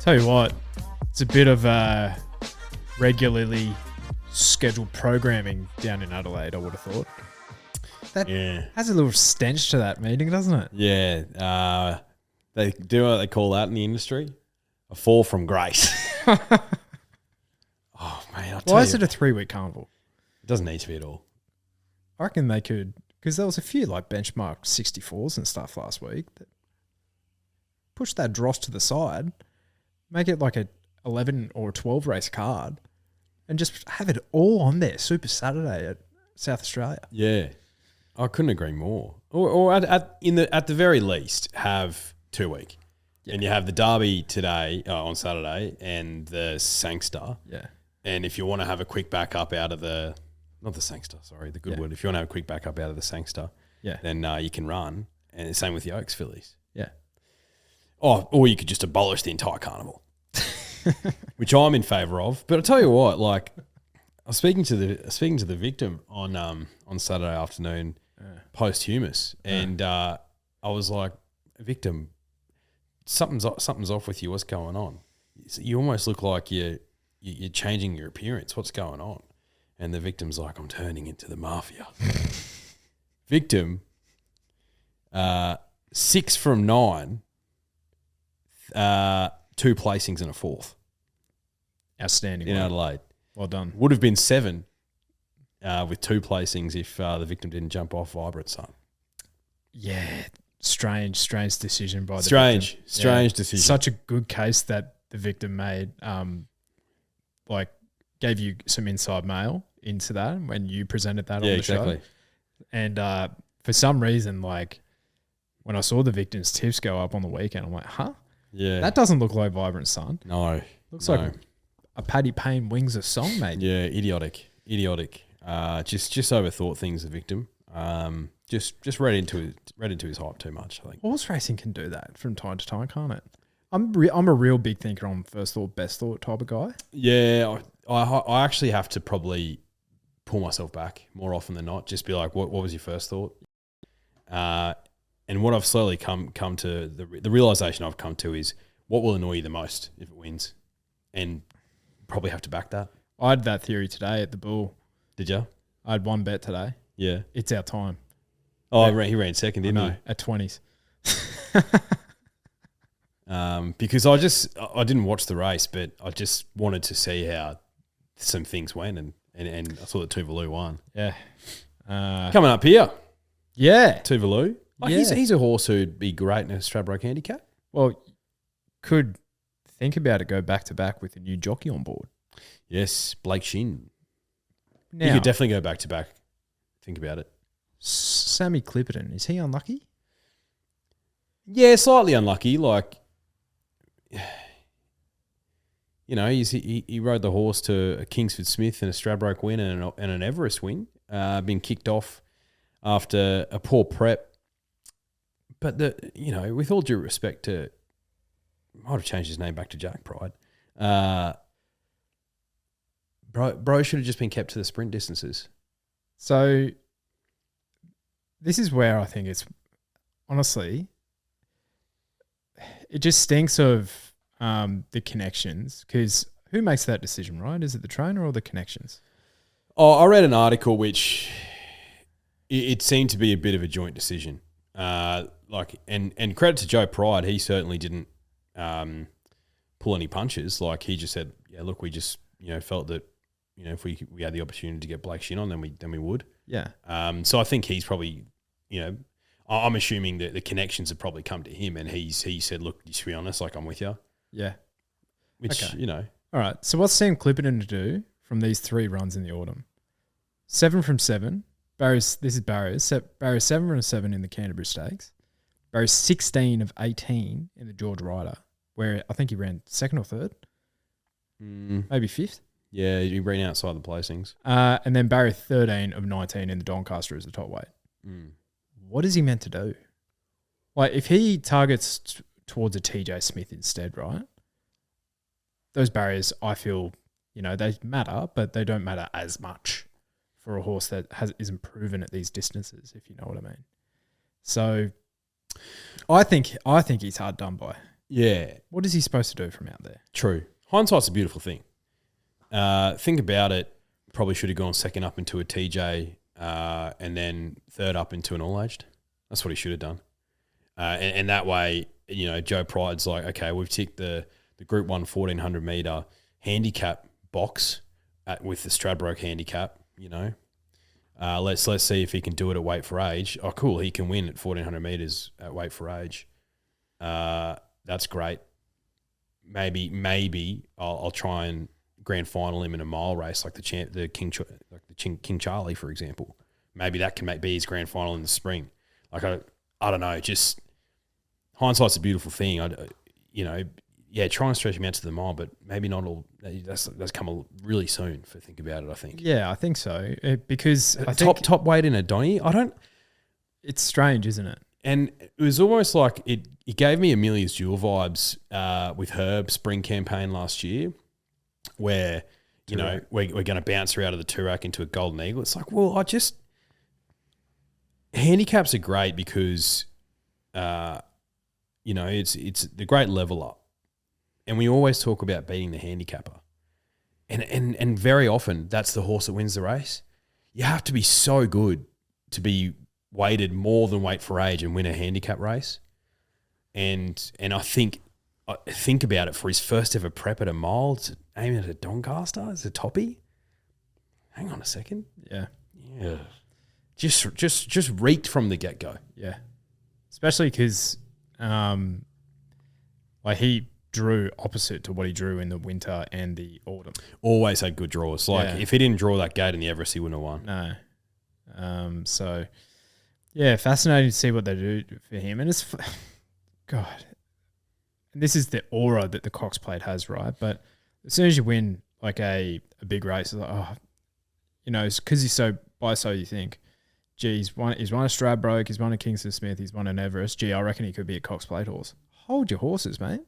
Tell you what, it's a bit of regularly scheduled programming down in Adelaide, I would have thought. That has a little stench to that meeting, doesn't it? Yeah. They do what they call that in the industry. A fall from grace. Oh, man. Why is it a 3-week carnival? It doesn't need to be at all. I reckon they could, because there was a few like benchmark 64s and stuff last week. That push that dross to the side, make it like a 11 or 12 race card, and just have it all on there. Super Saturday at South Australia. Yeah, I couldn't agree more. Or at the very least, have 2 week. Yeah. And you have the Derby today on Saturday and the Sangster. Yeah. And if you want to have a quick backup out of the Goodwood. If you want to have a quick backup out of the Sangster, then you can run. And the same with the Oaks fillies. Yeah. Oh, or you could just abolish the entire carnival, which I'm in favour of. But I tell you what, like I was speaking to the victim on Saturday afternoon, posthumous, and I was like, victim, something's off with you. What's going on? You almost look like you're changing your appearance. What's going on? And the victim's like, I'm turning into the mafia. Victim, 6 from 9, 2 placings and a 4th. Outstanding. In Adelaide. Well done. Would have been 7 with 2 placings if the victim didn't jump off Vibrant Sun. Yeah. Strange decision by the victim. Strange Yeah. decision. Such a good case that the victim made. Gave you some inside mail into that when you presented that on the show. And for some reason, like when I saw the victim's tips go up on the weekend, I'm like, huh? Yeah. That doesn't look like Vibrant Sun. No. Looks like a Paddy Payne Wings of Song, mate. Yeah, idiotic. Just overthought things, the victim. Just read into his hype too much, I think. Horse racing can do that from time to time, can't it? I'm a real big thinker on first thought, best thought type of guy. Yeah, I actually have to probably pull myself back more often than not. Just be like, what was your first thought? And what I've slowly come to, the realisation I've come to is what will annoy you the most if it wins? And probably have to back that. I had that theory today at the Bull. Did you? I had one bet today. Yeah. It's our time. Oh, he ran second, didn't he? At 20s. Because I didn't watch the race, but I just wanted to see how some things went, and I thought that Tuvalu won. Yeah. Coming up here. Yeah. Tuvalu. Oh, yeah. He's a horse who'd be great in a Stradbroke handicap. Well, could think about it, go back to back with a new jockey on board. Yes, Blake Shin. Now, you could definitely go back to back. Think about it. Sammy Clipperton, is he unlucky? Yeah, slightly unlucky. Like, you know, he rode the horse to a Kingsford Smith and a Stradbroke win and an Everest win. Been kicked off after a poor prep. But with all due respect to, might have changed his name back to Jack Pride. Bro should have just been kept to the sprint distances. So this is where I think it's honestly, it just stinks of the connections, because who makes that decision, right? Is it the trainer or the connections? Oh, I read an article which it seemed to be a bit of a joint decision. And credit to Joe Pride, he certainly didn't pull any punches. Like, he just said, "Yeah, look, we just felt that if we had the opportunity to get Blake Shin on, then we would." Yeah. So I think he's probably I'm assuming that the connections have probably come to him, and he said, "Look, just to be honest, like, I'm with you." Yeah. Which All right. So what's Sam Clipperton to do from these 3 runs in the autumn? 7 from 7. This is Barriers. Barriers 7 from 7 in the Canterbury Stakes. Barriers 16 of 18 in the George Ryder, where I think he ran 2nd or 3rd, maybe 5th. Yeah, he ran outside the placings. And then Barrier 13 of 19 in the Doncaster as the top weight. What is he meant to do? Like, if he targets towards a TJ Smith instead, right? Those barriers, I feel, they matter, but they don't matter as much for a horse that isn't proven at these distances, if you know what I mean. So I think he's hard done by. Yeah. What is he supposed to do from out there? True. Hindsight's a beautiful thing. Think about it. Probably should have gone second up into a TJ and then third up into an all-aged. That's what he should have done. And that way, you know, Joe Pride's like, okay, we've ticked the Group 1 1400 metre handicap box with the Stradbroke handicap, you know. Let's see if he can do it at weight for age. Oh, cool. He can win at 1400 metres at weight for age. That's great. Maybe I'll try and grand final him in a mile race like the King Charlie, for example. Maybe that can be his grand final in the spring. Like I don't know. Just hindsight's a beautiful thing. Try and stretch him out to the mile, but maybe not all. That's come really soon. For think about it, I think. Yeah, I think so. Because I think top weight in a Donny. It's strange, isn't it? And it was almost like it gave me Amelia's Jewel vibes with her spring campaign last year, where you know we're going to bounce her out of the Toorak into a Golden Eagle. It's like, well, handicaps are great because, it's the great level up. And we always talk about beating the handicapper. And very often that's the horse that wins the race. You have to be so good to be weighted more than weight for age and win a handicap race. And I think about it, for his first ever prep at a mile, aiming at a Doncaster as a toppy. Hang on a second. Yeah. Yeah. Just reeked from the get-go. Yeah. Especially because he drew opposite to what he drew in the winter and the autumn. Always had good draws. If he didn't draw that gate in the Everest, he wouldn't have won. No. So, yeah, fascinating to see what they do for him. And it's, God, this is the aura that the Cox Plate has, right? But as soon as you win like a big race, it's like, it's because he's so you think, gee, he's won a Stradbroke, he's won a Kingston Smith, he's won an Everest. Gee, I reckon he could be a Cox Plate horse. Hold your horses, mate.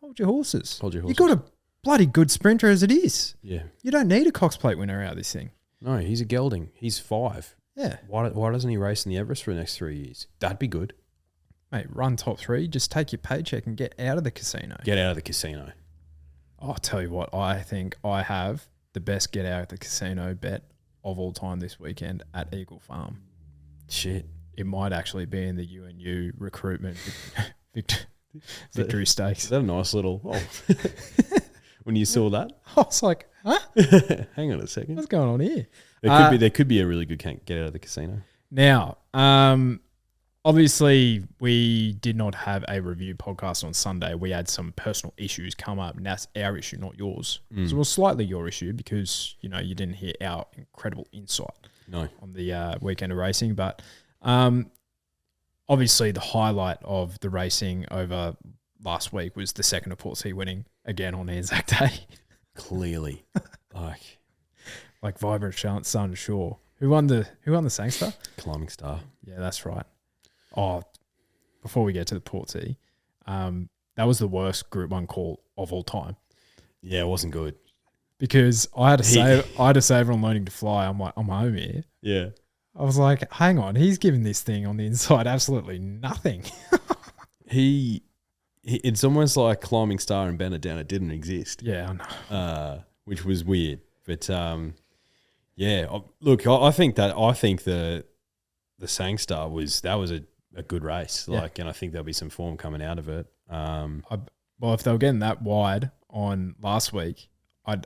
Hold your horses. You've got a bloody good sprinter as it is. Yeah. You don't need a Cox Plate winner out of this thing. No, he's a gelding. He's 5. Yeah. Why doesn't he race in the Everest for the next 3 years? That'd be good. Mate, run top 3, just take your paycheck and get out of the casino. Get out of the casino. I'll tell you what, I think I have the best get out of the casino bet of all time this weekend at Eagle Farm. Shit. It might actually be in the UNU recruitment victory stakes. Is that a nice little... Oh. When you saw that? I was like, huh? Hang on a second. What's going on here? There could be a really good get out of the casino. Now, obviously, we did not have a review podcast on Sunday. We had some personal issues come up, and that's our issue, not yours. So it was slightly your issue because, you didn't hear our incredible insight on the weekend of racing. But obviously, the highlight of the racing over last week was the second of Portsea winning again on Anzac Day. Clearly. like vibrant sun shore. Who won the Sangster? Climbing Star. Yeah, that's right. Oh, before we get to the Portsea, that was the worst Group 1 call of all time. Yeah, it wasn't good. Because I had to save on learning to fly. I'm like, I'm home here. Yeah. I was like, hang on, he's giving this thing on the inside absolutely nothing. It's almost like Climbing Star and Bennett down. It didn't exist. Yeah, I know. Which was weird. But look, I think the Sangstar was a good race. And I think there'll be some form coming out of it. Well, if they were getting that wide on last week, I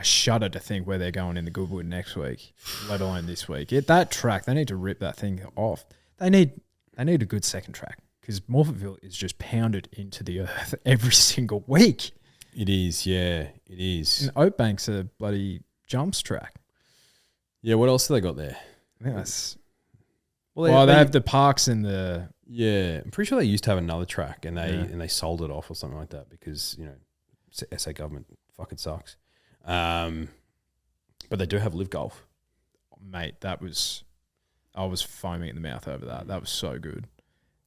shudder to think where they're going in the Goodwood next week, let alone this week. That track, they need to rip that thing off. They need a good second track because Morphettville is just pounded into the earth every single week. It is, yeah, it is. And Oakbank's a bloody jumps track. Yeah, what else have they got there? I think that's... Well, they have the parks in the... Yeah, I'm pretty sure they used to have another track and they sold it off or something like that because, SA government fucking sucks. But they do have Live Golf. Mate, I was foaming at the mouth over that. That was so good.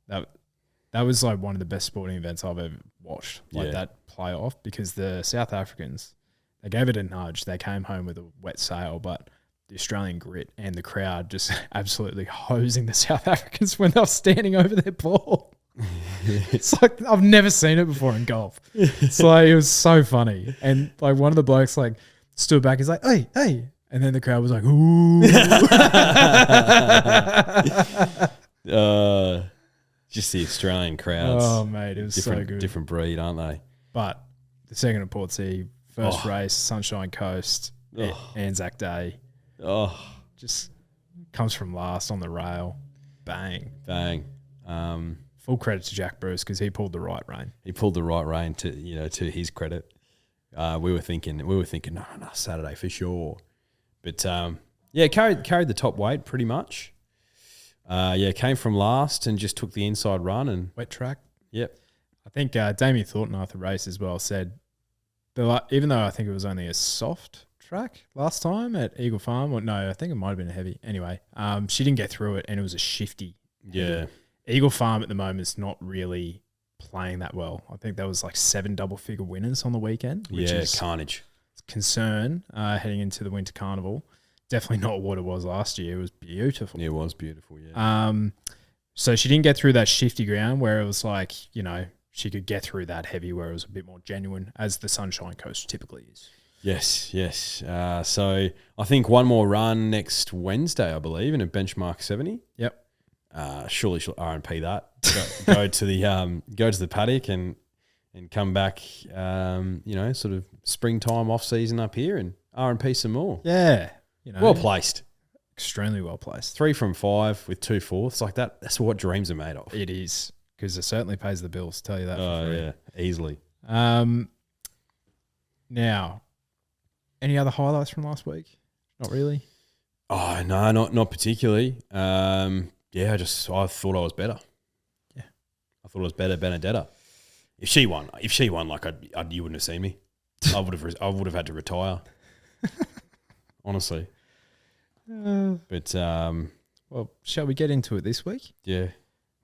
That was like one of the best sporting events I've ever watched. That playoff because the South Africans, they gave it a nudge. They came home with a wet sail, but the Australian grit and the crowd just absolutely hosing the South Africans when they were standing over their ball. It's like I've never seen it before in golf. It's like it was so funny. And like one of the blokes like stood back, he's like, hey, hey. And then the crowd was like, ooh. Just the Australian crowds. Oh, mate, it was so good. Different breed, aren't they? But the second at Portsea, first race, Sunshine Coast, Anzac Day. Oh, just comes from last on the rail. Bang. Bang. Full credit to Jack Bruce because he pulled the right rein. He pulled the right rein to his credit. We were thinking, no, Saturday for sure. But carried the top weight pretty much. Came from last and just took the inside run and wet track. Yep. I think Damien Thornton after the race as well said, even though I think it was only a soft track last time at Eagle Farm, or no, I think it might have been a heavy. Anyway, she didn't get through it and it was a shifty. Yeah. Eagle Farm at the moment is not really playing that well. I think there was like 7 double-figure winners on the weekend, which is carnage. Concern heading into the Winter Carnival. Definitely not what it was last year. It was beautiful. It was beautiful, yeah. So she didn't get through that shifty ground where it was like, she could get through that heavy where it was a bit more genuine, as the Sunshine Coast typically is. Yes. So I think one more run next Wednesday, I believe, in a benchmark 70. Yep. Surely she'll RP that. Go to the paddock and come back. Sort of springtime off season up here and RP some more. Yeah, well placed, extremely well placed. 3 from 5 with 2 fourths like that. That's what dreams are made of. It is because it certainly pays the bills. Tell you that. Oh yeah, easily. Now, any other highlights from last week? Not really. Oh no, not particularly. I thought I was better. Yeah, I thought I was better, Benedetta. If she won, like you wouldn't have seen me. I would have had to retire. Honestly. But well, shall we get into it this week? Yeah,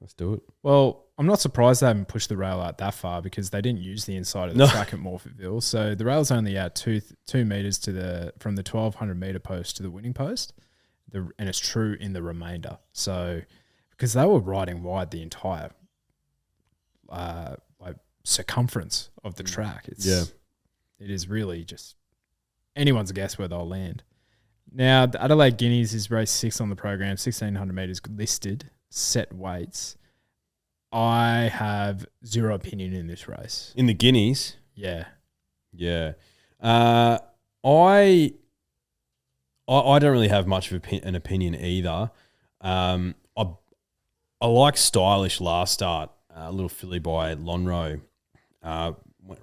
let's do it. Well, I'm not surprised they haven't pushed the rail out that far because they didn't use the inside of the track at Morphettville. So the rail's only out 2 meters from the 1,200 meter post to the winning post. And it's true in the remainder. So because they were riding wide the entire circumference of the track. It is really just anyone's guess where they'll land. Now, the Adelaide Guineas is race 6 on the program, 1,600 metres listed, set weights. I have zero opinion in this race. In the Guineas? Yeah. Yeah. I don't really have much of an opinion either. I like Stylish last start, a little filly by Lonhro.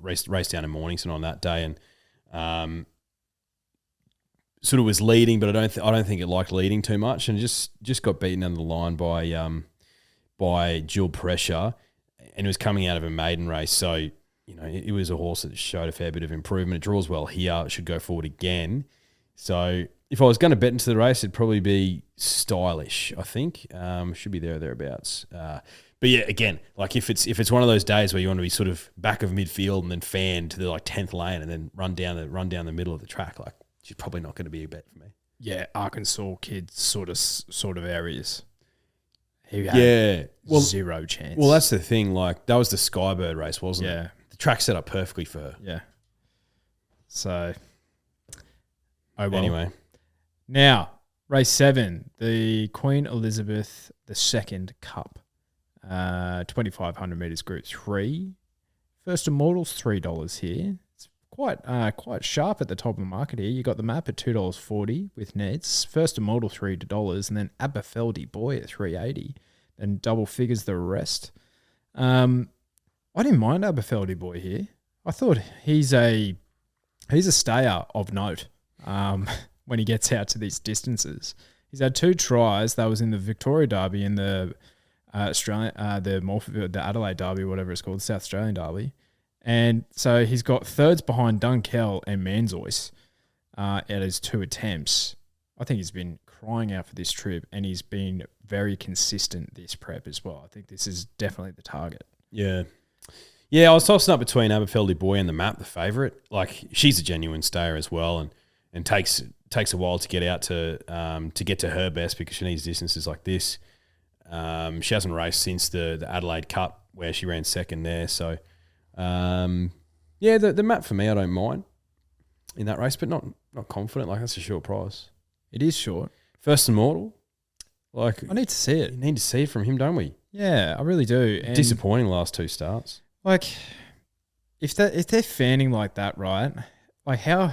Raced down in Mornington on that day and sort of was leading, but I don't think it liked leading too much, and just got beaten under the line by Jill Pressure, and it was coming out of a maiden race. So it was a horse that showed a fair bit of improvement. It draws well here. It should go forward again. So if I was going to bet into the race, it'd probably be Stylish. I think should be there or thereabouts. But yeah, again, like if it's one of those days where you want to be sort of back of midfield and then fan to the 10th lane and then run down the middle of the track, like she's probably not going to be a bet for me. Yeah, Arkansas kid sort of areas. He had zero chance. Well, that's the thing. Like that was the Skybird race, wasn't it? Yeah, the track set up perfectly for her. Yeah. So, well. Anyway, now race 7, the Queen Elizabeth II Cup. 2,500 metres Group 3. First Immortals, $3 here. It's quite sharp at the top of the market here. You got the map at $2.40 with Neds. First Immortal $3, and then Aberfeldy Boy at $3.80. Then double figures the rest. I didn't mind Aberfeldy Boy here. I thought he's a stayer of note when he gets out to these distances. He's had 2 tries. That was in the Victoria Derby and the the Adelaide Derby, whatever it's called, the South Australian Derby. And so he's got thirds behind Dunkell and Manzois at his 2 attempts. I think he's been crying out for this trip, and he's been very consistent this prep as well. I think this is definitely the target. Yeah. Yeah, I was tossing up between Aberfeldy Boy and the map, the favourite. Like, she's a genuine stayer as well, and takes a while to get out to get to her best because she needs distances like this. She hasn't raced since the Adelaide Cup where she ran second there. So, the map for me, I don't mind in that race, but not confident. Like, that's a short price. It is short. First Immortal. Like, I need to see it. You need to see it from him, don't we? Yeah, I really do. And disappointing last 2 starts. Like, if they're fanning like that, right? Like, how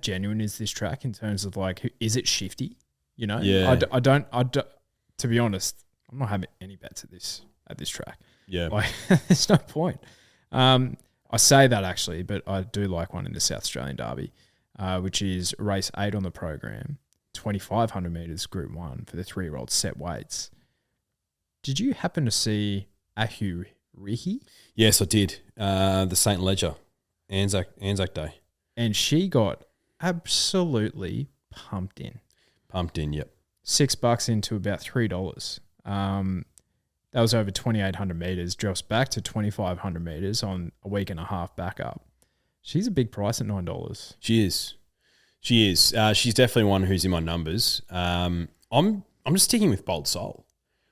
genuine is this track in terms of, like, is it shifty? You know? Yeah. I don't. To be honest, I'm not having any bets at this track. Yeah. Like, there's no point. I say that actually, but I do like one in the South Australian Derby, which is race 8 on the program, 2,500 metres Group 1 for the 3-year-old set weights. Did you happen to see Ahu Rihi? Yes, I did. The St. Ledger, Anzac Day. And she got absolutely pumped in. Yep. $6 into about $3. That was over 2,800 metres, drops back to 2,500 metres on a week and a half back up. She's a big price at $9. She is. She's definitely one who's in my numbers. I'm just sticking with Bold Soul.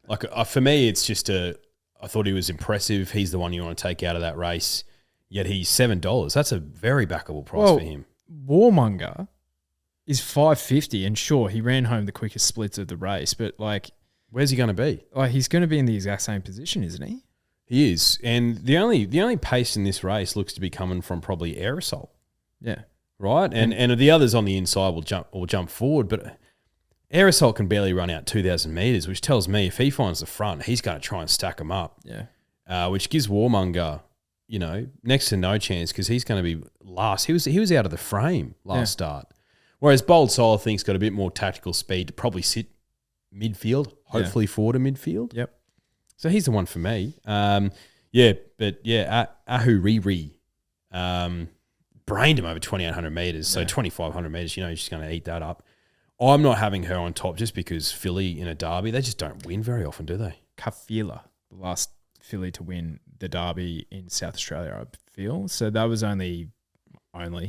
Like, for me, it's just I thought he was impressive. He's the one you want to take out of that race. Yet he's $7. That's a very backable price for him. Warmonger is $5.50, and sure, he ran home the quickest splits of the race, but like, where's he going to be? Like, he's going to be in the exact same position, isn't he? He is, and the only pace in this race looks to be coming from probably Aerosol. Yeah, right, and the others on the inside will jump forward, but Aerosol can barely run out 2,000 metres, which tells me if he finds the front, he's going to try and stack them up. Yeah, which gives Warmonger, next to no chance because he's going to be last. He was out of the frame last start, whereas Bold Soul I think's got a bit more tactical speed to probably sit midfield, hopefully forward to midfield. Yep. So he's the one for me. Ahu Riri, brained him over 2,800 metres. So 2,500 metres, he's just going to eat that up. I'm not having her on top just because Philly in a derby, they just don't win very often, do they? Kafila, the last filly to win the derby in South Australia, I feel. So that was only how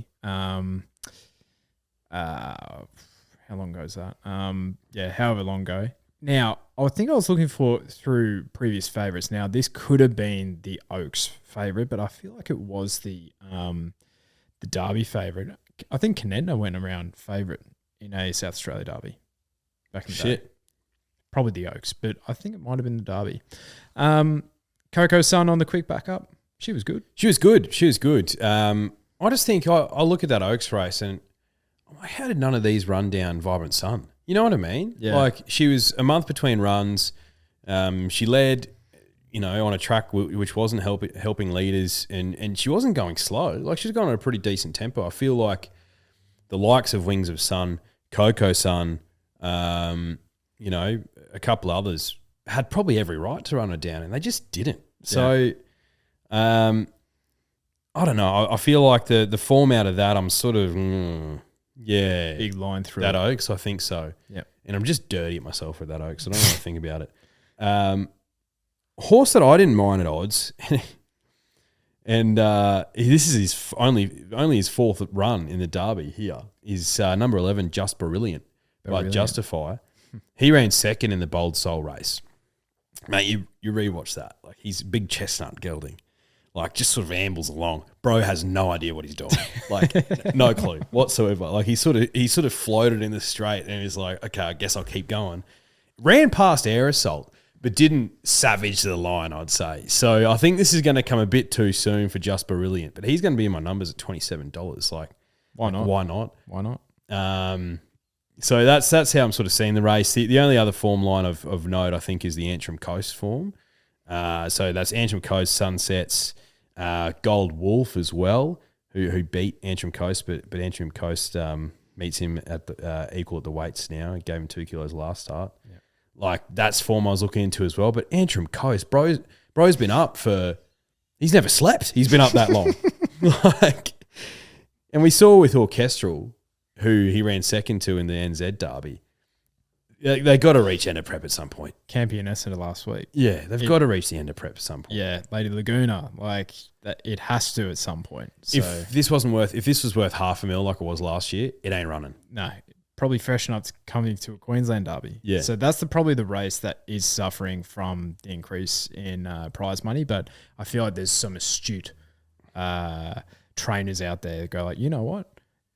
long ago is that? However long ago. Now, I think I was looking through previous favourites. Now, this could have been the Oaks favourite, but I feel like it was the Derby favourite. I think Canenda went around favourite in a South Australia Derby back in the day. Probably the Oaks, but I think it might have been the Derby. Coco Sun on the quick backup. She was good. I just think I look at that Oaks race and I'm like, how did none of these run down Vibrant Sun? You know what I mean? Yeah. Like, she was a month between runs. She led, on a track which wasn't helping leaders, and she wasn't going slow. Like, she was going at a pretty decent tempo. I feel like the likes of Wings of Sun, Coco Sun, a couple others had probably every right to run her down, and they just didn't. So, I don't know. I feel like the form out of that, I'm sort of... big line through that Oaks. I think so. Yeah, and I'm just dirty at myself with that Oaks. I don't want to think about it. Horse that I didn't mind at odds, and this is his only his 4th run in the Derby. Here is number 11, Just Brilliant by Justify. He ran second in the Bold Soul race. Mate, you rewatch that. Like, he's big chestnut gelding. Like, just sort of ambles along. Bro has no idea what he's doing. Like, no clue whatsoever. Like, he sort of floated in the straight and he's like, okay, I guess I'll keep going. Ran past Aerosol, but didn't savage the line, I'd say. So I think this is going to come a bit too soon for Just Brilliant, but he's going to be in my numbers at $27. Like, why not? Why not? So that's how I'm sort of seeing the race. The only other form line of note, I think, is the Antrim Coast form. So that's Antrim Coast, Sunsets, Gold Wolf as well, who beat Antrim Coast, but Antrim Coast meets him at the equal at the weights now. He gave him 2 kilos last start. Yeah. Like, that's form I was looking into as well. But Antrim Coast, bro's been up he's never slept. He's been up that long. And we saw with Orchestral, who he ran second to in the NZ Derby. They got to reach end of prep at some point. Campioness in the last week. Yeah, they've got to reach the end of prep at some point. Yeah, Lady Laguna, like that, it has to at some point. So if this was worth $500,000 like it was last year, it ain't running. No, probably freshen up to coming to a Queensland Derby. Yeah. So that's probably the race that is suffering from the increase in prize money. But I feel like there's some astute trainers out there that go like, you know what?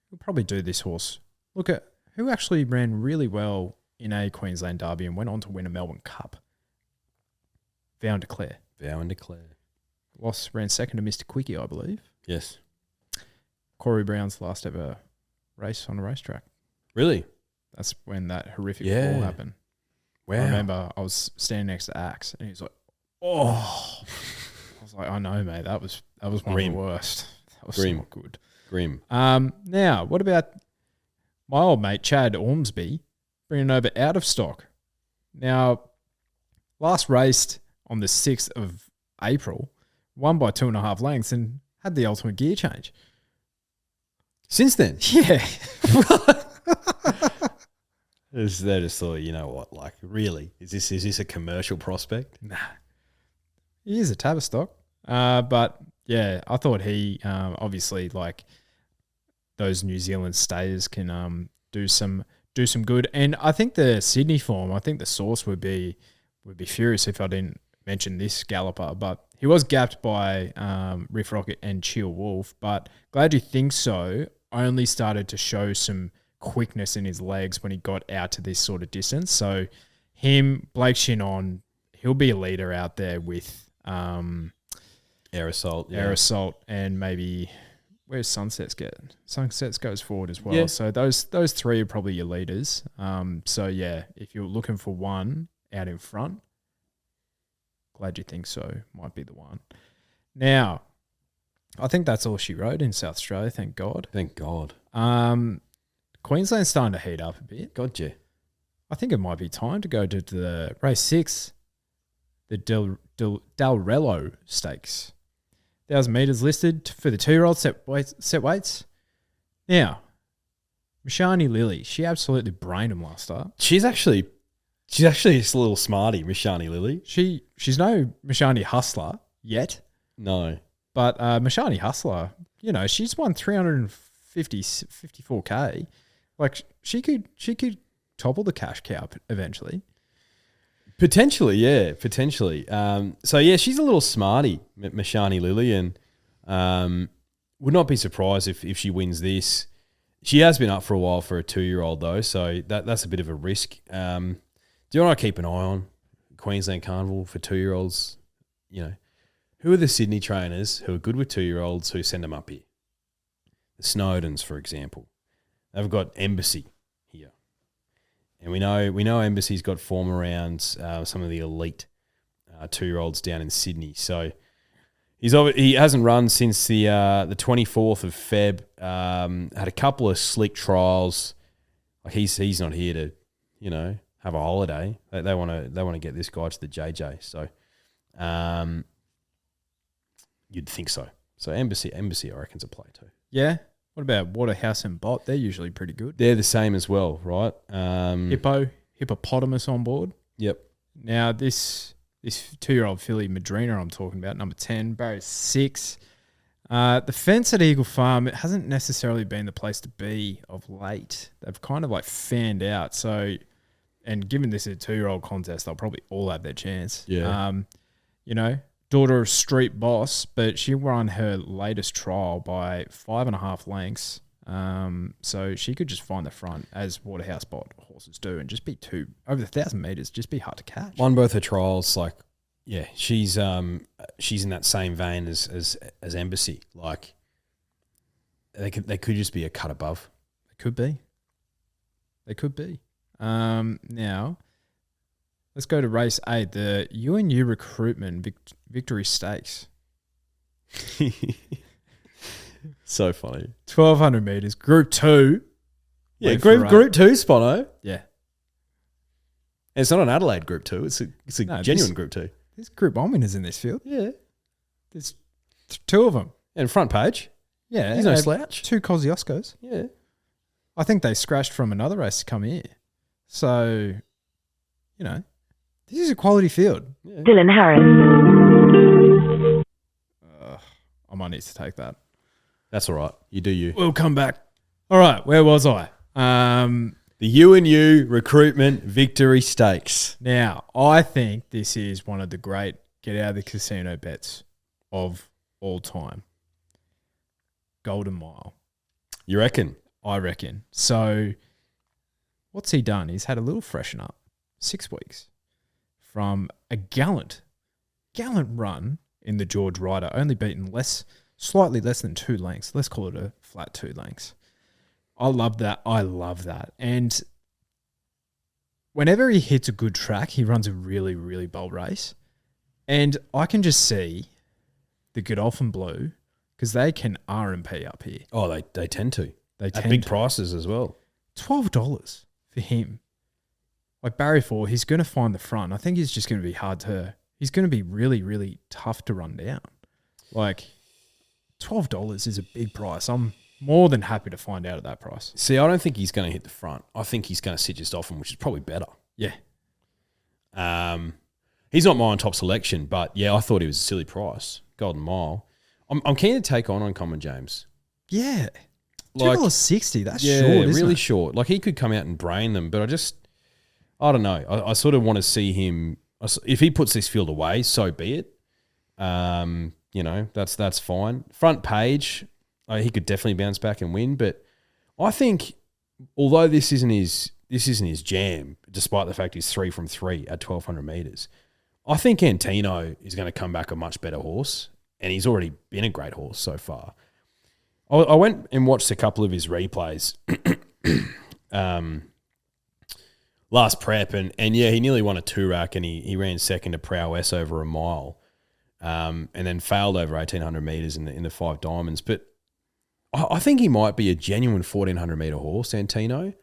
We'll probably do this horse. Look at who actually ran really well in a Queensland Derby and went on to win a Melbourne Cup. Vow and Declare. Ran second to Mr. Quickie, I believe. Yes. Corey Brown's last ever race on a racetrack. Really? That's when that horrific fall happened. Wow. I remember I was standing next to Axe and he was like, oh. I was like, I know, mate. That was one of the worst. That was not good. Grim. Now, what about my old mate, Chad Ormsby, bringing over Out of Stock? Now, last raced on the 6th of April, won by 2.5 lengths and had the ultimate gear change. Since then? Yeah. They just thought, you know what, like, really? Is this a commercial prospect? Nah. He is a Tavistock. But, yeah, I thought he, obviously, like, those New Zealand stayers can do some good. And I think the Sydney form, I think the source would be furious if I didn't mention this galloper. But he was gapped by Riff Rocket and Chill Wolf. But Glad You Think So only started to show some quickness in his legs when he got out to this sort of distance. So him, Blake Shinnon, he'll be a leader out there with Air Assault, and maybe where's Sunsets get? Sunsets goes forward as well. Yeah. So those three are probably your leaders. So yeah, if you're looking for one out in front, Glad You Think So might be the one. Now, I think that's all she wrote in South Australia. Thank God. Thank God. Queensland's starting to heat up a bit. Gotcha. I think it might be time to go to the race 6, the Dalrello Stakes. 1,000 metres listed for the 2-year-old set weights. Now, Mashani Lily, she absolutely brained him last start. She's actually a little smarty, Mashani Lily. She's no Mashani Hustler yet. No. But Mashani Hustler, you know, she's won 354K. Like, she could topple the cash cow eventually. Potentially, yeah, potentially. So, yeah, she's a little smarty, Mashani Lily, and would not be surprised if she wins this. She has been up for a while for a 2-year-old, though, so that's a bit of a risk. Do you want to keep an eye on Queensland Carnival for 2-year-olds? You know, who are the Sydney trainers who are good with 2-year-olds who send them up here? The Snowdens, for example. They've got Embassy here. And we know Embassy's got form around some of the elite 2-year-olds down in Sydney. So he hasn't run since the 24th of Feb. Had a couple of slick trials. Like he's not here to, you know, have a holiday. They want to get this guy to the JJ. So you'd think so. So Embassy I reckon's a play too. Yeah. What about Waterhouse and Bott? They're usually pretty good. They're the same as well, right? Hippopotamus on board. Yep. Now this 2-year-old filly Madrina I'm talking about, number 10, barrier 6. The fence at Eagle Farm, it hasn't necessarily been the place to be of late. They've kind of like fanned out. So, and given this is a 2-year-old contest, they'll probably all have their chance. Yeah. You know, daughter of Street Boss, but she won her latest trial by 5.5 lengths. So she could just find the front as Waterhouse Bott horses do and just be over the 1,000 metres, just be hard to catch. Won both her trials. Like, yeah, she's in that same vein as Embassy. Like, they could just be a cut above. They could be. Now, let's go to race 8, the UNU Recruitment Victory Stakes. So funny. 1,200 metres, Group 2. Yeah, Group 2, Spono. Yeah. And it's not an Adelaide Group 2. It's a genuine Group 2. There's Group 1 winners in this field. Yeah. There's 2 of them. And front page. Yeah. He's no slouch. 2 Kosciuszkos. Yeah. I think they scratched from another race to come here. So, you know, this is a quality field. Yeah. Dylan Harris. I might need to take that. That's all right. You do you. We'll come back. All right, where was I? The U&U Recruitment Victory Stakes. Now, I think this is one of the great get out of the casino bets of all time. Golden Mile. You reckon? I reckon. So, what's he done? He's had a little freshen up. 6 weeks. From a gallant run in the George Ryder, only beaten slightly less than 2 lengths. Let's call it a flat 2 lengths. I love that. And whenever he hits a good track, he runs a really, really bold race. And I can just see the Godolphin Blue, because they can R&P up here. Oh, they tend to. At big prices as well. $12 for him. Like Barry Ford, he's going to find the front. I think he's just going to be he's going to be really, really tough to run down. Like $12 is a big price. I'm more than happy to find out at that price. See, I don't think he's going to hit the front. I think he's going to sit just off him, which is probably better. Yeah. He's not my on top selection, but yeah, I thought he was a silly price. Golden Mile. I'm keen to take on Uncommon James. Yeah. Like, $2.60, that's yeah, short, isn't really it? short. Like he could come out and brain them, but I don't know. I sort of want to see him. If he puts this field away, so be it. That's fine. Front page, he could definitely bounce back and win. But I think, although this isn't his jam, despite the fact he's 3 from 3 at 1,200 meters, I think Antino is going to come back a much better horse, and he's already been a great horse so far. I went and watched a couple of his replays. Last prep, and yeah, he nearly won a 2-rack, and he ran second to Prowess over a mile, and then failed over 1,800 metres in the 5 Diamonds. But I think he might be a genuine 1,400 metre horse, Antino.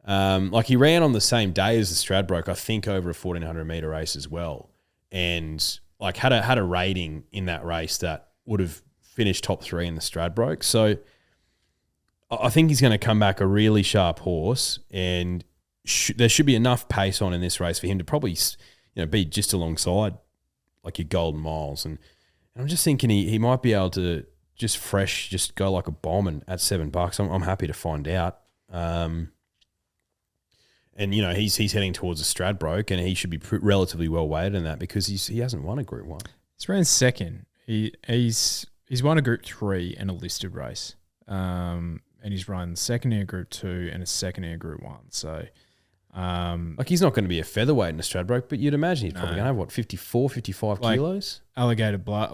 Like he ran on the same day as the Stradbroke, I think, over a 1,400 metre race as well, and like had a rating in that race that would have finished top 3 in the Stradbroke. So I think he's going to come back a really sharp horse, and there should be enough pace on in this race for him to probably, be just alongside like your Golden Miles. And I'm just thinking he might be able to just go like a bomb and at $7. I'm happy to find out. And he's heading towards a Stradbroke, and he should be relatively well weighted in that because he hasn't won a Group 1. He's ran second. He's won a Group 3 and a listed race. And he's run second in a Group 2 and a second in a Group 1. So, like he's not going to be a featherweight in a Stradbroke, but you'd imagine he's probably going to have 54, 55 kilos. Alligator Blood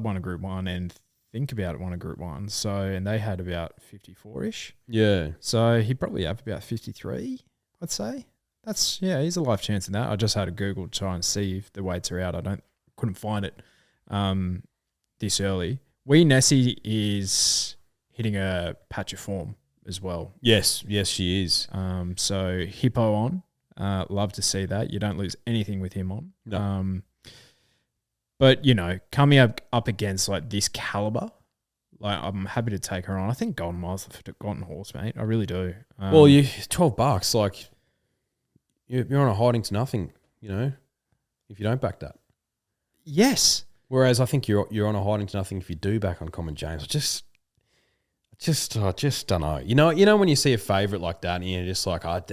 won a Group 1, and Think About It won a Group 1. So, and they had about 54-ish. Yeah. So he probably have about 53, I'd say. He's a life chance in that. I just had to Google to try and see if the weights are out. Couldn't find it this early. Wee Nessie is hitting a patch of form as well. Yes, she is. So Hippo on. Love to see that. You don't lose anything with him on. No. But, coming up against like this caliber, like I'm happy to take her on. I think Golden Mile's the forgotten horse, mate. I really do. Well, you $12, like you're on a hiding to nothing, if you don't back that. Yes. Whereas I think you're on a hiding to nothing if you do back Uncommon James. I just don't know. You know when you see a favourite like that and you're just like, I'm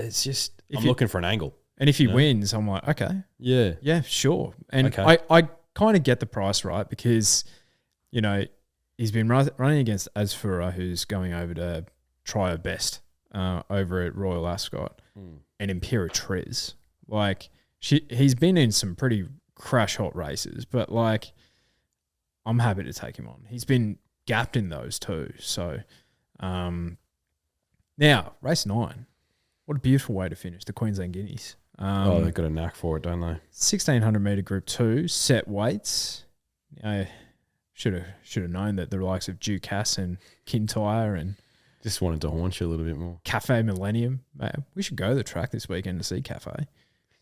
looking for an angle. And if he wins, I'm like, okay. Yeah, sure. And okay. I kind of get the price right because, he's been running against Asfura, who's going over to try her best over at Royal Ascot, and Imperatriz. Like, he's been in some pretty crash hot races, but like, I'm happy to take him on. He's been gapped in those too. So, now race 9. What a beautiful way to finish the Queensland Guineas. They've got a knack for it, don't they? 1,600 metre Group 2 set weights. I should have known that the likes of Ducasse and Kintyre and just wanted to haunt you a little bit more. Cafe Millennium, mate, we should go to the track this weekend to see Cafe.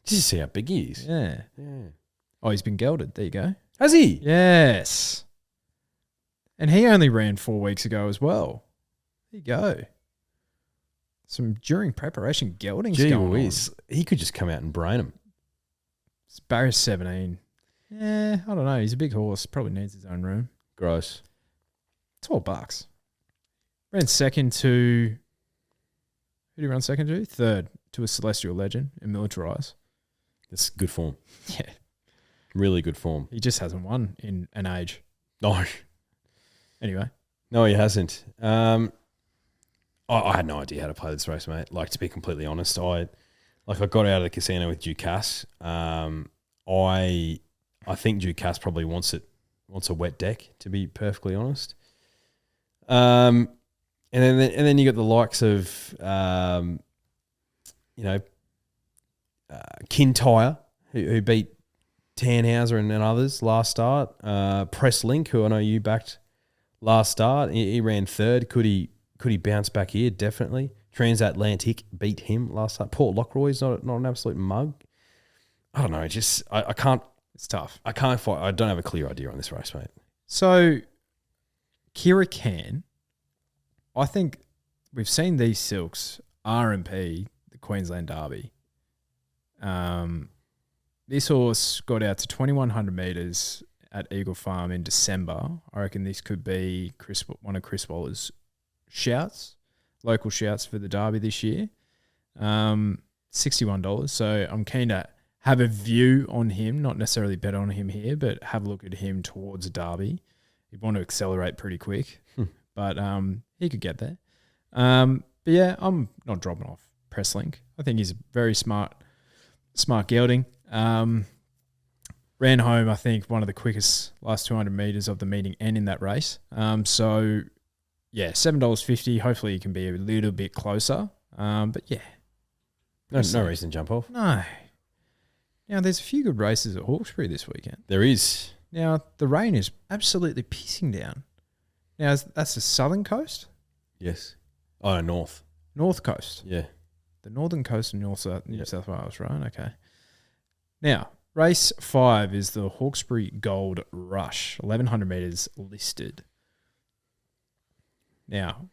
Just see how big he is. Yeah. Oh, he's been gelded. There you go. Has he? Yes. And he only ran 4 weeks ago as well. There you go. Some during preparation geldings going whiz. On. He could just come out and brain him. It's barrier 17. Yeah, I don't know. He's a big horse. Probably needs his own room. Gross. $12. Ran second to Who did he run second to? Third to a Celestial Legend in Militarize. It's good form. Yeah. Really good form. He just hasn't won in an age. No. Anyway. No, he hasn't. I had no idea how to play this race, mate. Like, to be completely honest, I got out of the casino with Ducasse. I think Ducasse probably wants a wet deck, to be perfectly honest. And then you got the likes of Kintyre, who beat Tannhauser and others last start. Press Link, who I know you backed last start, he ran third. Could he bounce back here? Definitely. Transatlantic beat him last start. Port Lockroy's not an absolute mug. I don't know. I can't. It's tough. I can't fight. I don't have a clear idea on this race, mate. So, Kira Can, I think we've seen these silks, R&P, the Queensland Derby. This horse got out to 2,100 metres at Eagle Farm in December. I reckon this could be one of Chris Waller's local shouts for the Derby this year. $61. So I'm keen to have a view on him, not necessarily bet on him here, but have a look at him towards a Derby. He'd want to accelerate pretty quick, but he could get there. But yeah, I'm not dropping off Presslink. I think he's a very smart gelding. Ran home, I think, one of the quickest last 200 metres of the meeting and in that race. So, yeah, $7.50. Hopefully he can be a little bit closer. But, yeah. No reason to jump off. No. Now, there's a few good races at Hawkesbury this weekend. There is. Now, the rain is absolutely pissing down. Now, that's the southern coast? Yes. Oh, no, north. North coast. Yeah. The northern coast of New South Wales, right? Okay. Now, race 5 is the Hawkesbury Gold Rush, 1,100 metres listed. Now,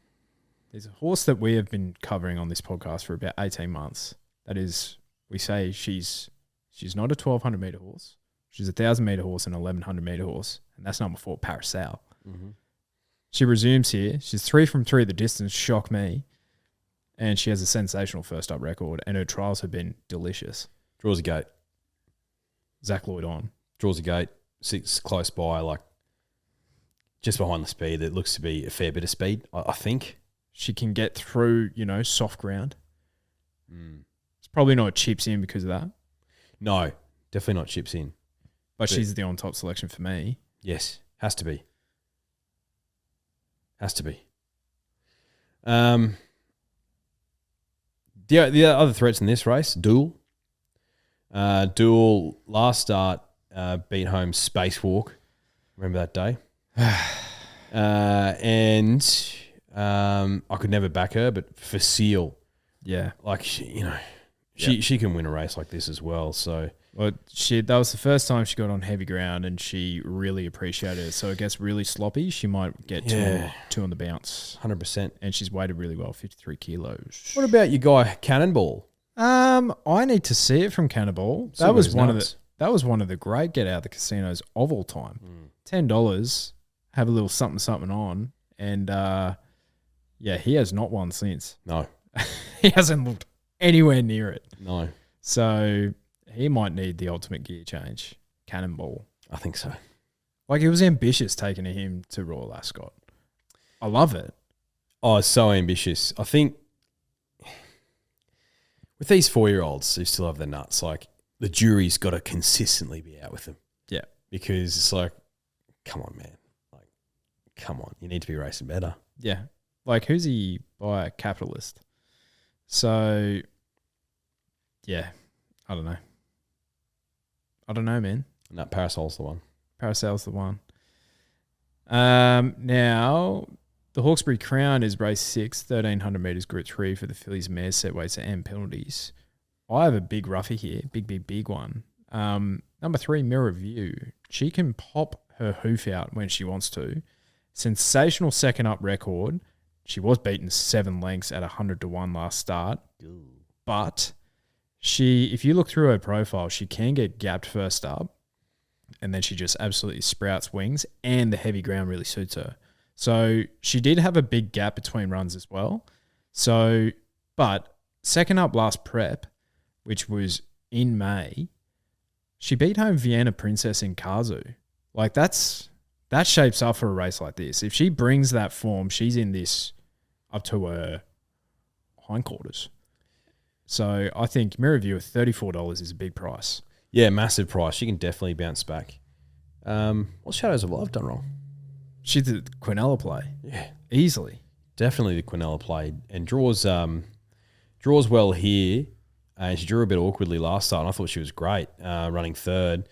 there's a horse that we have been covering on this podcast for about 18 months. That is, we say she's not a 1,200 metre horse. She's a 1,000 metre horse and an 1,100 metre horse. And that's number 4, Parasol. Mm-hmm. She resumes here. She's 3 from 3 at the distance, shock me. And she has a sensational first up record. And her trials have been delicious. Draws a gate. Zach Lloyd on. Draws a gate. Sits close by, like just behind the speed. It looks to be a fair bit of speed, I think. She can get through, soft ground. It's probably not chips in because of that. No, definitely not chips in. But she's the on-top selection for me. Yes, has to be. The other threats in this race, Duel. Duel last start beat home Spacewalk. Remember that day? And I could never back her, but Facile, yeah, like she can win a race like this as well. So that was the first time she got on heavy ground, and she really appreciated it. So it gets really sloppy. She might get two on the bounce, 100%. And she's weighted really well, 53 kilos. What about your guy Cannonball? I need to see it from Cannonball. That was one of the great get out of the casinos of all time. $10, have a little something on, and he has not won since. No, he hasn't looked anywhere near it. No, so he might need the ultimate gear change. Cannonball, I think so. Like, it was ambitious taking him to Royal Ascot. I love it. Oh, it's so ambitious. I think with these 4-year-olds who still have their nuts, like, the jury's got to consistently be out with them. Yeah. Because it's like, come on, man. Like, come on. You need to be racing better. Yeah. Like, who's he by? A capitalist. So, yeah. I don't know, man. No, Parasol's the one. Parasol's the one. Now, the Hawkesbury Crown is race 6, 1,300 metres, Group 3 for the fillies, mares, set weights and penalties. I have a big roughie here, big one. Number 3, Mirror View. She can pop her hoof out when she wants to. Sensational second up record. She was beaten 7 lengths at 100-1 last start. Ooh. But if you look through her profile, she can get gapped first up, and then she just absolutely sprouts wings, and the heavy ground really suits her. So she did have a big gap between runs as well. So, but second up last prep, which was in May, she beat home Vienna Princess in Kazu. Like that shapes up for a race like this. If she brings that form, she's in this up to her hindquarters. So I think Mirror View at $34 is a big price. Yeah, massive price. She can definitely bounce back. What Shadows of Love done wrong? She did the Quinella play. Yeah. Easily. Definitely the Quinella play. And draws well here. And she drew a bit awkwardly last start. And I thought she was great running third.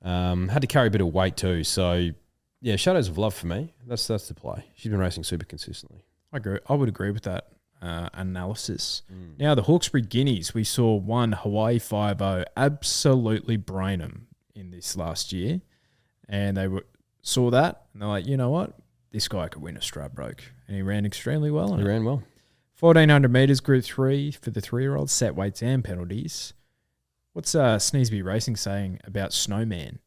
Had to carry a bit of weight too. So, yeah, Shadows of Love for me. That's the play. She's been racing super consistently. I agree. I would agree with that analysis. Now, the Hawkesbury Guineas, we saw one Hawaii 5-0 absolutely brain them in this last year. And they saw that, and they're like, you know what? This guy could win a Stradbroke. And he ran extremely well. He ran well. 1,400 metres, Group 3 for the 3-year-olds, set weights and penalties. What's Sneesby Racing saying about Snowman?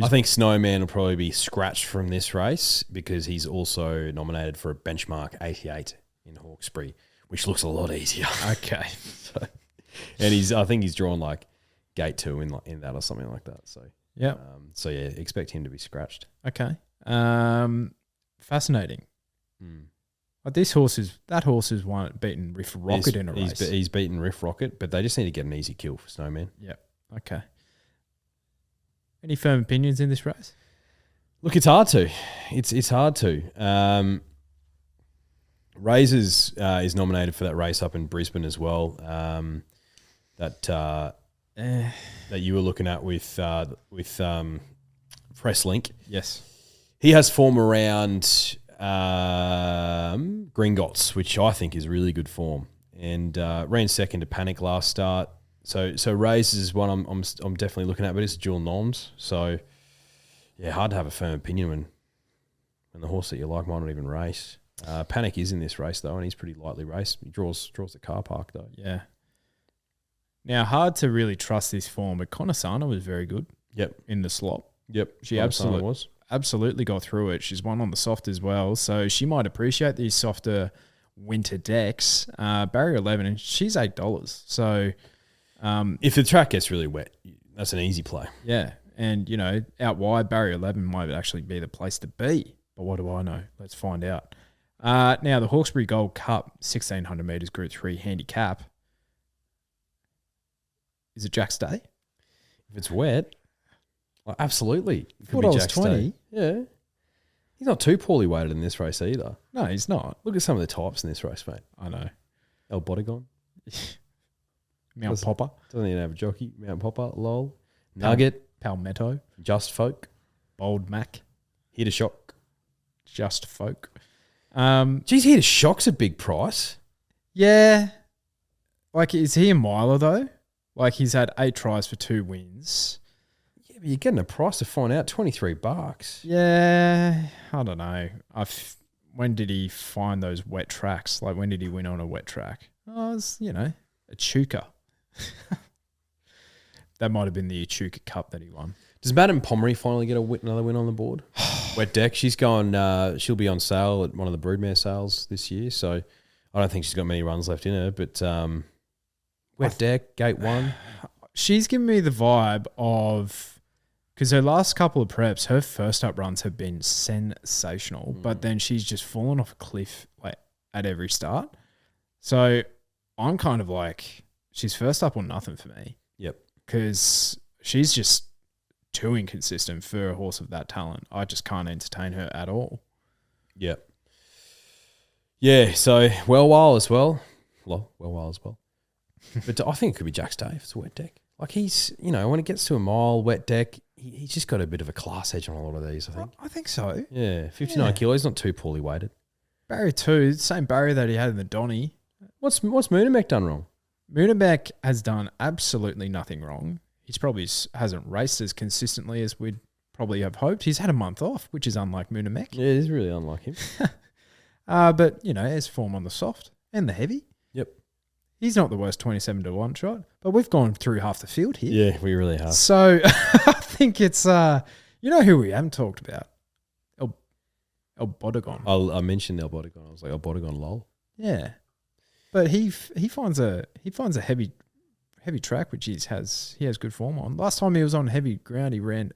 I think Snowman will probably be scratched from this race because he's also nominated for a benchmark 88 in Hawkesbury, which looks a lot easier. Okay. And I think he's drawn like gate 2 in that or something like that. So yeah. So yeah, expect him to be scratched. Okay. Fascinating. Like that horse has beaten Riff Rocket in a race. He's beaten Riff Rocket, but they just need to get an easy kill for Snowman. Yep. Okay. Any firm opinions in this race? Look, it's hard to. It's hard to. Razors is nominated for that race up in Brisbane as well. That you were looking at with Presslink. Yes. He has form around Gringotts, which I think is really good form, and ran second to Panic last start. So Razors is one I'm definitely looking at, but it's dual noms. So yeah, hard to have a firm opinion when the horse that you like might not even race. Panic is in this race though, and he's pretty lightly raced. He draws the car park though. Yeah. Now, hard to really trust this form, but Conasana was very good. Yep. In the slot. Yep. She absolutely got through it. She's won on the soft as well, so she might appreciate these softer winter decks. Barrier 11, and she's $8. So if the track gets really wet, that's an easy play. Yeah, and out wide, Barrier 11 might actually be the place to be. But what do I know? Let's find out. Now, the Hawkesbury Gold Cup, 1,600 metres, Group 3 handicap. Is it Jack's Day? If it's wet, well, absolutely. It could $4.20. be Jack's Day. Yeah. He's not too poorly weighted in this race either. No, he's not. Look at some of the types in this race, mate. I know. El Bodegon. Mount Popper. Doesn't even have a jockey. Mount Popper, lol. Nugget. Palmetto. Just Folk. Bold Mac. Here to Shock. Just Folk. Geez, Here to Shock's a big price. Yeah. Like, is he a miler though? Like, he's had 8 tries for 2 wins. Yeah, but you're getting a price to find out, $23. Yeah, I don't know. When did he find those wet tracks? Like, when did he win on a wet track? Oh, it was, Echuca. That might have been the Echuca Cup that he won. Does Madame Pomeroy finally get another win on the board? Wet deck. She's going. She'll be on sale at one of the broodmare sales this year, so I don't think she's got many runs left in her. But wet deck, gate 1. She's giving me the vibe of, because her last couple of preps, her first up runs have been sensational, but then she's just fallen off a cliff like at every start. So I'm kind of like, she's first up or nothing for me. Yep. Because she's just too inconsistent for a horse of that talent. I just can't entertain her at all. Yep. Yeah, so Wellwile as well. Wellwile as well. But I think it could be Jack's Day if it's a wet deck. Like he's, when it gets to a mile wet deck, he's just got a bit of a class edge on a lot of these, I think. I think so. Yeah, 59 kilos, not too poorly weighted. Barrier 2, same barrier that he had in the Donny. What's Moonamek done wrong? Moonamek has done absolutely nothing wrong. He's probably hasn't raced as consistently as we'd probably have hoped. He's had a month off, which is unlike Moonamek. Yeah, it is really unlike him. But, his form on the soft and the heavy. Yep. He's not the worst 27-1 shot, but we've gone through half the field here. Yeah, we really have. So I think it's, who we haven't talked about? El Bodegon. I mentioned El Bodegon. I was like, El Bodegon, lol. Yeah. But he finds a heavy track which he has good form on. Last time he was on heavy ground, he ran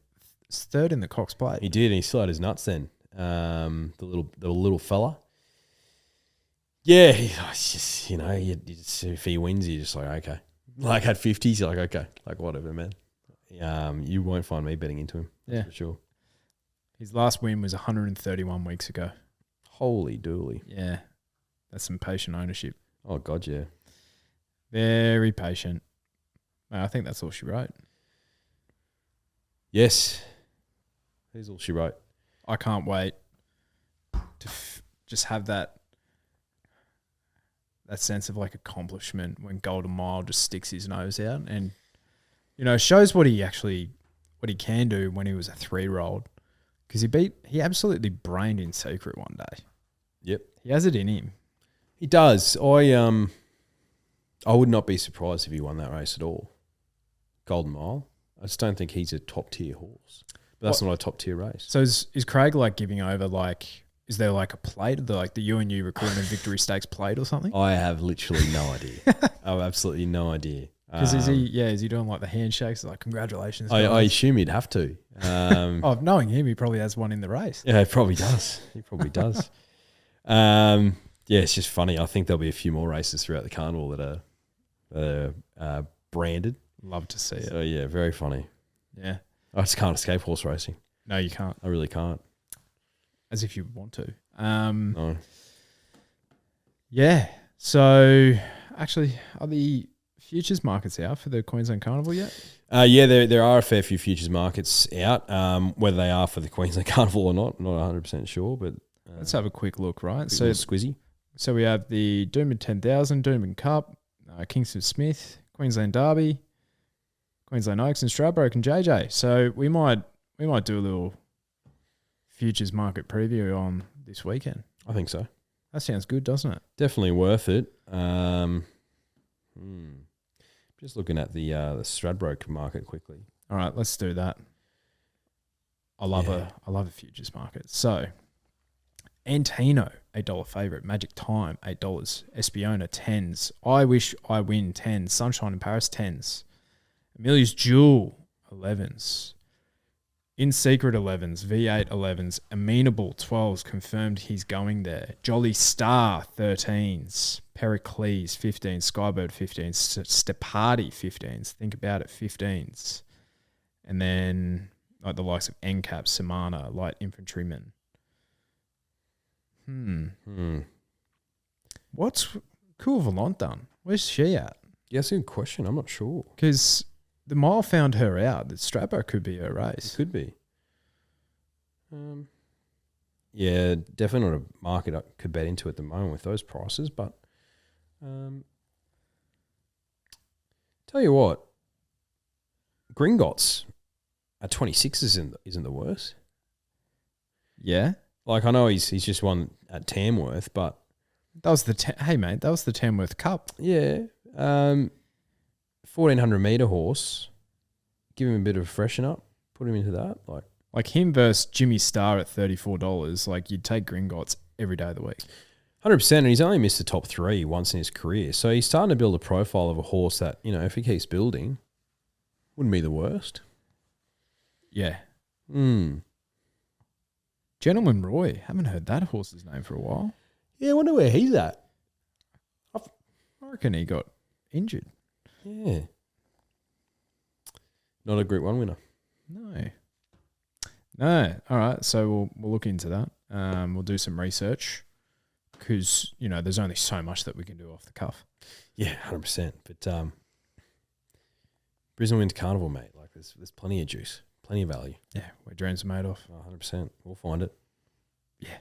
third in the Cox Plate. He did, and he still had his nuts then. The little fella. Yeah, it's just, you know, if he wins, you're just like, okay. Like at 50s, you're like, okay, like whatever, man. You won't find me betting into him. Yeah, for sure. His last win was 131 weeks ago. Holy dooly. Yeah, that's some patient ownership. Oh, God, yeah. Very patient. I think that's all she wrote. Yes. Here's all she wrote. I can't wait to just have that sense of like accomplishment when Golden Mile just sticks his nose out and, you know, shows what he can do when he was a 3-year-old. Because he absolutely brained In Secret one day. Yep. He has it in him. He does. I would not be surprised if he won that race at all. Golden Mile. I just don't think he's a top tier horse. But that's not a top tier race. So is Craig like giving over like, is there like a plate, like the UNU Recruitment Victory Stakes plate or something? I have literally no idea. I have absolutely no idea. Because is he doing like the handshakes? Like, congratulations. I assume he'd have to. Knowing him, he probably has one in the race. Yeah, he probably does. Yeah, it's just funny. I think there'll be a few more races throughout the carnival that are branded. Love to see it. So yeah, very funny. Yeah. I just can't escape horse racing. No, you can't. I really can't. As if you want to. No. Yeah. So actually, are the futures markets out for the Queensland Carnival yet? Yeah, there are a fair few futures markets out. Whether they are for the Queensland Carnival or not 100% sure. But let's have a quick look, right? So squizzy. So we have the Doomben 10,000, Doomben Cup, Kingston Smith, Queensland Derby, Queensland Oaks, and Stradbroke and JJ. So we might do a little futures market preview on this weekend. I think so. That sounds good, doesn't it? Definitely worth it. Just looking at the Stradbroke market quickly. All right, let's do that. I love a futures market. So Antino, $8 favourite. Magic Time, $8. Espiona, 10s. I Wish I Win, 10s. Sunshine in Paris, 10s. Amelia's Jewel, 11s. In Secret, 11s. V8, 11s. Amenable, 12s. Confirmed he's going there. Jolly Star, 13s. Pericles, 15s. Skybird, 15s. Steparty, 15s. Think about it, 15s. And then like the likes of NCAP, Samana, Light Infantryman. What's Cool Volant done? Where's she at? Yeah, that's a good question. I'm not sure. Because the mile found her out. The Stradbroke could be her race. It could be. Yeah, definitely not a market I could bet into at the moment with those prices. But tell you what, Gringotts at 26 isn't the worst. Yeah. Like, I know he's just won at Tamworth, but That was the Tamworth Cup. yeah, 1,400 metre horse. Give him a bit of a freshen up. Put him into that. Like him versus Jimmy Starr at $34. Like you'd take Gringotts every day of the week. 100%, and he's only missed the top 3 once in his career. So he's starting to build a profile of a horse that, you know, if he keeps building, wouldn't be the worst. Yeah. Gentleman Roy. Haven't heard that horse's name for a while. Yeah, I wonder where he's at. I reckon he got injured. Yeah. Not a Group 1 winner. No. All right. So we'll look into that. We'll do some research because, you know, there's only so much that we can do off the cuff. Yeah, 100%. But Brisbane Winter Carnival, mate. Like there's plenty of juice, plenty of value. Yeah, where dreams are made of. 100%. We'll find it. Yeah.